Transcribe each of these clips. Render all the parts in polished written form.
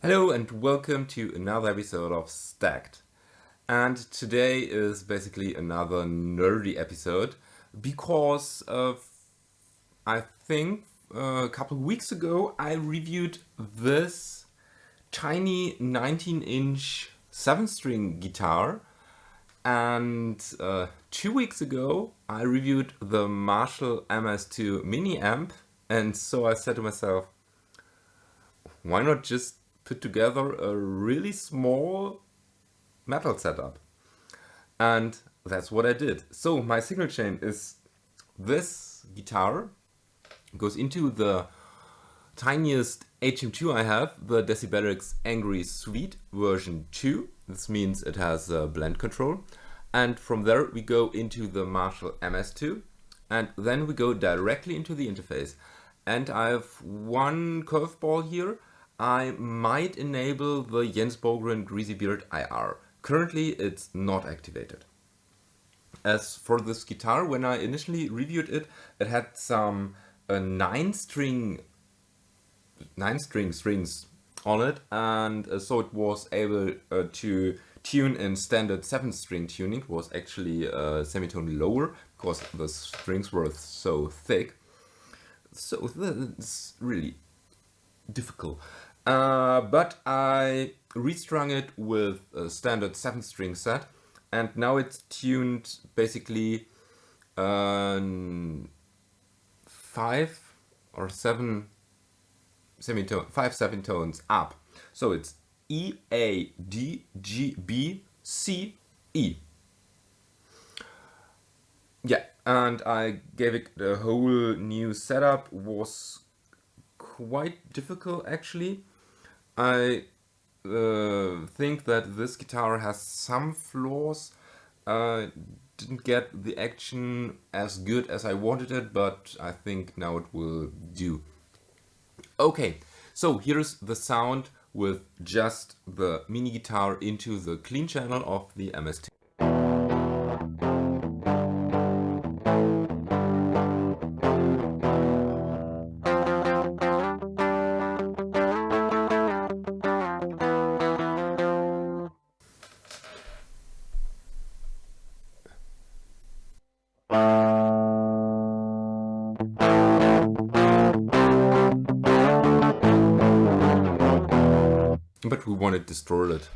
Hello and welcome to another episode of Stacked. And today is basically another nerdy episode because I think a couple of weeks ago I reviewed this tiny 19-inch 7-string guitar, and 2 weeks ago I reviewed the Marshall MS2 mini amp, and so I said to myself, why not just put together a really small metal setup? And that's what I did. So my signal chain is this guitar, goes into the tiniest HM2 I have, the Decibelix Angry Sweet version 2. This means it has a blend control. And from there we go into the Marshall MS2, and then we go directly into the interface. And I have one curveball here. I might enable the Jens Bogren Greasy Beard IR. Currently it's not activated. As for this guitar, when I initially reviewed it, it had some 9-string strings on it, and so it was able to tune in standard 7-string tuning. It was actually a semitone lower because the strings were so thick. So it's really difficult. But I restrung it with a standard 7-string set, and now it's tuned basically 5 or 7 semitones up. So it's E, A, D, G, B, C, E. Yeah, and I gave it a whole new setup. Was quite difficult actually. I think that this guitar has some flaws. Didn't get the action as good as I wanted it, but I think now it will do. Okay, so here's the sound with just the mini guitar into the clean channel of the MS2. But we want it distorted.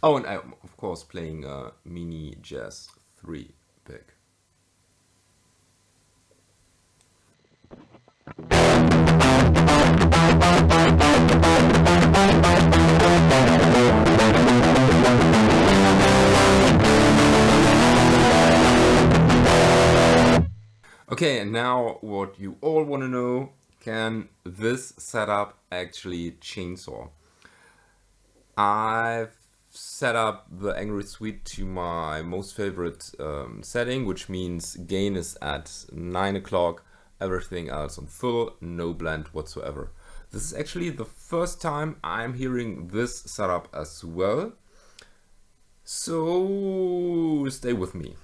Oh, and I'm of course playing a mini Jazz 3 pick. Okay, and now what you all want to know, can this setup actually chainsaw? I've set up the Angry Sweet to my most favorite setting, which means gain is at 9 o'clock, everything else on full, no blend whatsoever. This is actually the first time I'm hearing this setup as well, so stay with me.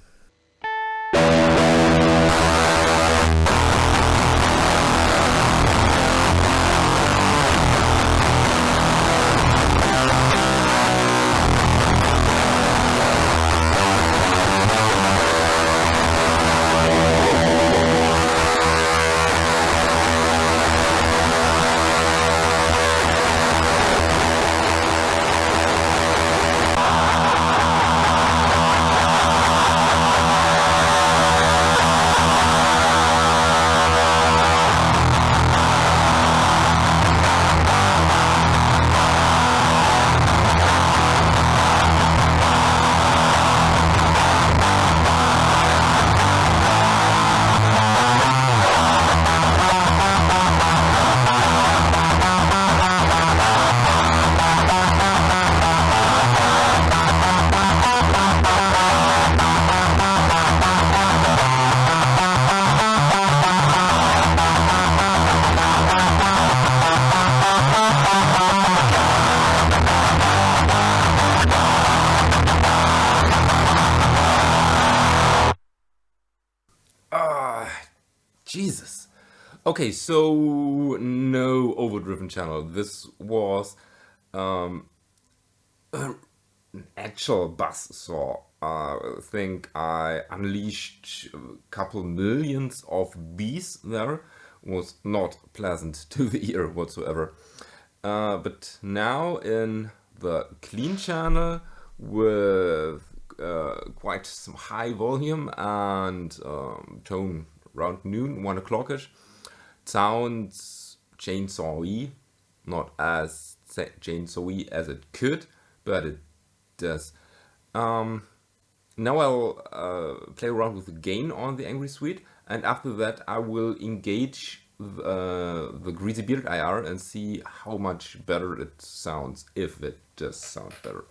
Jesus. Okay, so no overdriven channel. This was um, an actual buzz saw. I think I unleashed a couple millions of bees there. Was not pleasant to the ear whatsoever. But now in the clean channel with quite some high volume and tone around noon, 1 o'clock-ish, sounds chainsaw-y, not as chainsaw-y as it could, but it does. Um, Now I'll play around with the gain on the Angry Sweet, and after that I will engage the Greasy Beard IR and see how much better it sounds, if it does sound better.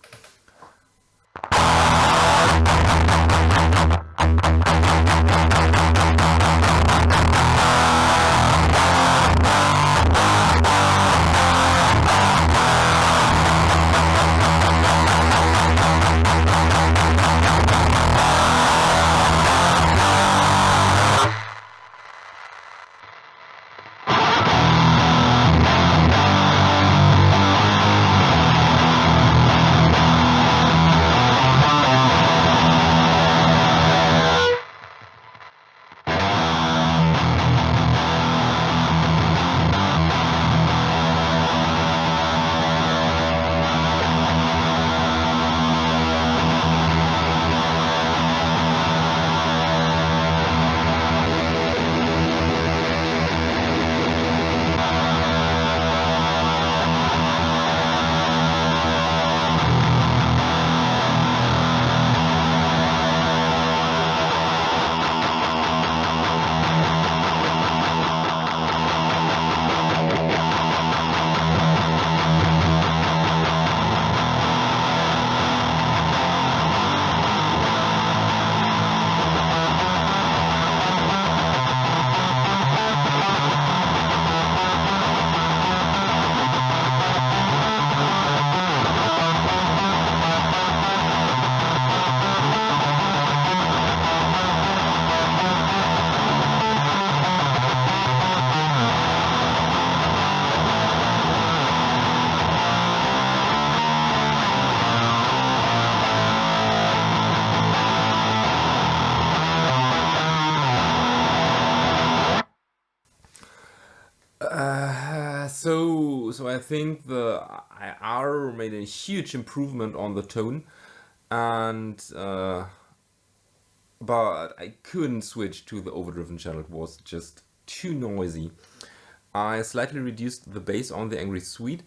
So I think the IR made a huge improvement on the tone, and but I couldn't switch to the overdriven channel. It was just too noisy. I slightly reduced the bass on the Angry Sweet,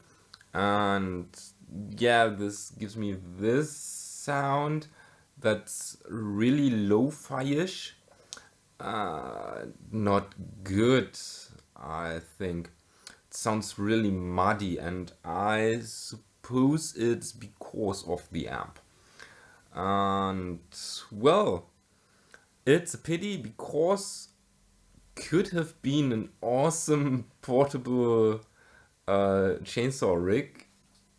and yeah, this gives me this sound that's really lo-fi-ish. Not good, I think. It sounds really muddy, and I suppose it's because of the amp. And well, it's a pity because could have been an awesome portable chainsaw rig,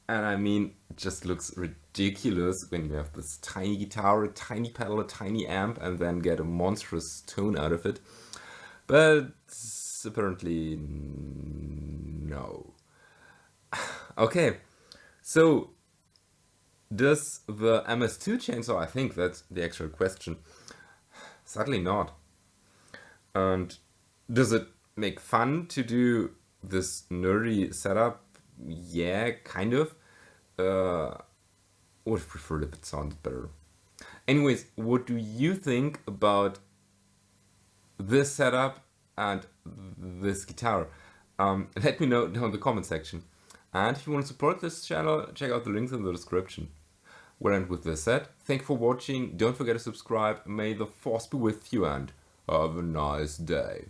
and I mean, it just looks ridiculous when you have this tiny guitar, a tiny pedal, a tiny amp, and then get a monstrous tone out of it. But apparently, no. Okay, so does the MS2 chainsaw, I think that's the actual question. Sadly not. And does it make fun to do this nerdy setup? Yeah, kind of. Would have preferred if it sounded better. Anyways, what do you think about this setup and this guitar? Let me know down in the comment section. And if you want to support this channel, check out the links in the description. Well, and with this said, thank you for watching. Don't forget to subscribe. May the force be with you and have a nice day.